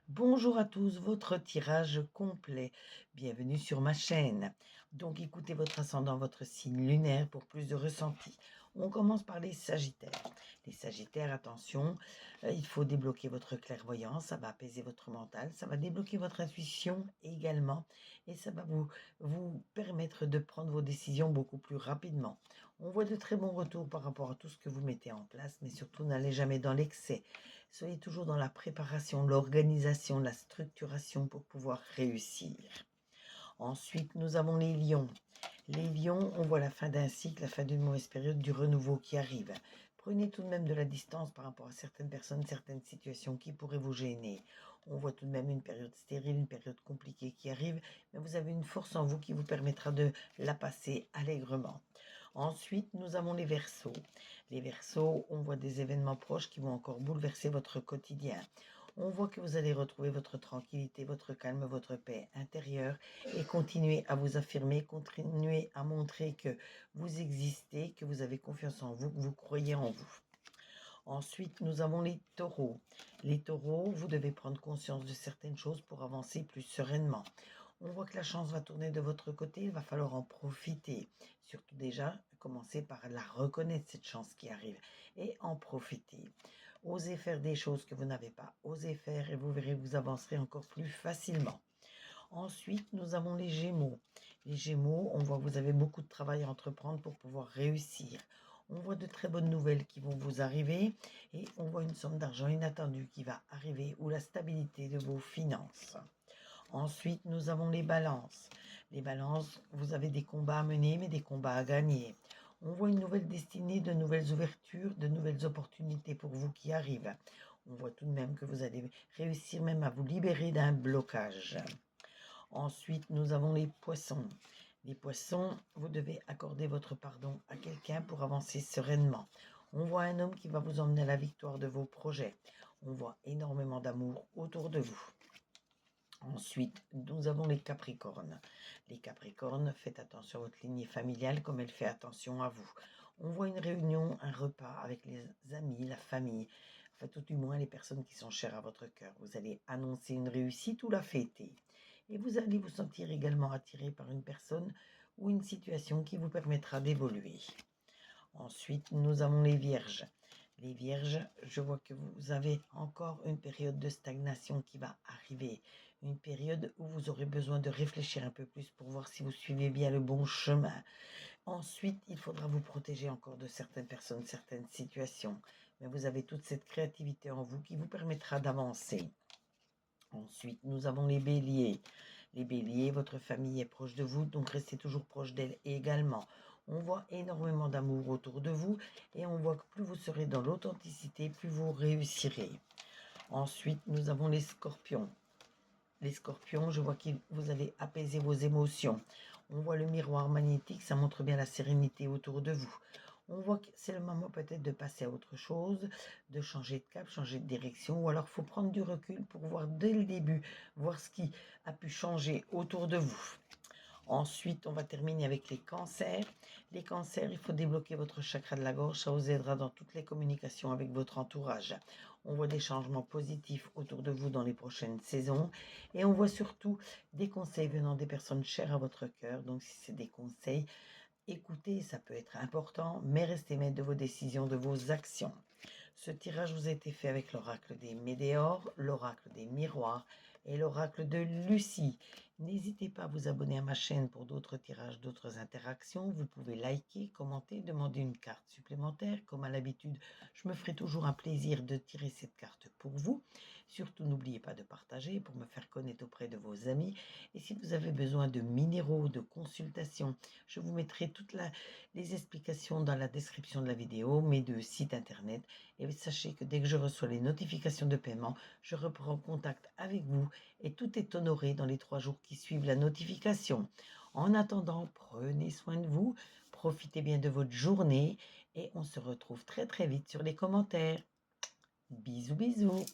Bonjour à tous, votre tirage complet. Bienvenue sur ma chaîne. Donc écoutez votre ascendant, votre signe lunaire pour plus de ressenti. On commence par les Sagittaires. Les Sagittaires, attention, il faut débloquer votre clairvoyance, ça va apaiser votre mental, ça va débloquer votre intuition également et ça va vous permettre de prendre vos décisions beaucoup plus rapidement. On voit de très bons retours par rapport à tout ce que vous mettez en place, mais surtout n'allez jamais dans l'excès. Soyez toujours dans la préparation, l'organisation, la structuration pour pouvoir réussir. Ensuite, nous avons les lions. Les lions, on voit la fin d'un cycle, la fin d'une mauvaise période, du renouveau qui arrive. Prenez tout de même de la distance par rapport à certaines personnes, certaines situations qui pourraient vous gêner. On voit tout de même une période stérile, une période compliquée qui arrive, mais vous avez une force en vous qui vous permettra de la passer allègrement. Ensuite, nous avons les Verseaux. Les Verseaux, on voit des événements proches qui vont encore bouleverser votre quotidien. On voit que vous allez retrouver votre tranquillité, votre calme, votre paix intérieure et continuer à vous affirmer, continuer à montrer que vous existez, que vous avez confiance en vous, que vous croyez en vous. Ensuite, nous avons les taureaux. Les taureaux, vous devez prendre conscience de certaines choses pour avancer plus sereinement. On voit que la chance va tourner de votre côté, il va falloir en profiter. Surtout déjà, commencer par la reconnaître, cette chance qui arrive, et en profiter. Osez faire des choses que vous n'avez pas osé faire et vous verrez, vous avancerez encore plus facilement. Ensuite, nous avons les Gémeaux. Les Gémeaux, on voit que vous avez beaucoup de travail à entreprendre pour pouvoir réussir. On voit de très bonnes nouvelles qui vont vous arriver et on voit une somme d'argent inattendue qui va arriver ou la stabilité de vos finances. Ensuite, nous avons les balances. Les balances, vous avez des combats à mener, mais des combats à gagner. On voit une nouvelle destinée, de nouvelles ouvertures, de nouvelles opportunités pour vous qui arrivent. On voit tout de même que vous allez réussir même à vous libérer d'un blocage. Ensuite, nous avons les poissons. Les poissons, vous devez accorder votre pardon à quelqu'un pour avancer sereinement. On voit un homme qui va vous emmener à la victoire de vos projets. On voit énormément d'amour autour de vous. Ensuite, nous avons les Capricornes. Les Capricornes, faites attention à votre lignée familiale comme elle fait attention à vous. On voit une réunion, un repas avec les amis, la famille, enfin tout du moins les personnes qui sont chères à votre cœur. Vous allez annoncer une réussite ou la fêter. Et vous allez vous sentir également attiré par une personne ou une situation qui vous permettra d'évoluer. Ensuite, nous avons les Vierges. Les Vierges, je vois que vous avez encore une période de stagnation qui va arriver. Une période où vous aurez besoin de réfléchir un peu plus pour voir si vous suivez bien le bon chemin. Ensuite, il faudra vous protéger encore de certaines personnes, certaines situations. Mais vous avez toute cette créativité en vous qui vous permettra d'avancer. Ensuite, nous avons les Béliers. Les Béliers, votre famille est proche de vous, donc restez toujours proche d'elle également. On voit énormément d'amour autour de vous et on voit que plus vous serez dans l'authenticité, plus vous réussirez. Ensuite, nous avons les Scorpions. Les Scorpions, je vois que vous allez apaiser vos émotions. On voit le miroir magnétique, ça montre bien la sérénité autour de vous. On voit que c'est le moment peut-être de passer à autre chose, de changer de cap, changer de direction, ou alors il faut prendre du recul pour voir dès le début, voir ce qui a pu changer autour de vous. Ensuite, on va terminer avec les cancers. Les cancers, il faut débloquer votre chakra de la gorge, ça vous aidera dans toutes les communications avec votre entourage. On voit des changements positifs autour de vous dans les prochaines saisons et on voit surtout des conseils venant des personnes chères à votre cœur. Donc si c'est des conseils, écoutez, ça peut être important, mais restez maître de vos décisions, de vos actions. Ce tirage vous a été fait avec l'oracle des Médéors, l'oracle des Miroirs et l'oracle de Lucie. N'hésitez pas à vous abonner à ma chaîne pour d'autres tirages, d'autres interactions. Vous pouvez liker, commenter, demander une carte supplémentaire. Comme à l'habitude, je me ferai toujours un plaisir de tirer cette carte pour vous. Surtout, n'oubliez pas de partager pour me faire connaître auprès de vos amis. Et si vous avez besoin de minéraux, de consultations, je vous mettrai toutes les explications dans la description de la vidéo, mes deux sites internet. Et sachez que dès que je reçois les notifications de paiement, je reprends contact avec vous et tout est honoré dans les 3 jours qui suivent la notification. En attendant, prenez soin de vous, profitez bien de votre journée et on se retrouve très très vite sur les commentaires. Bisous bisous.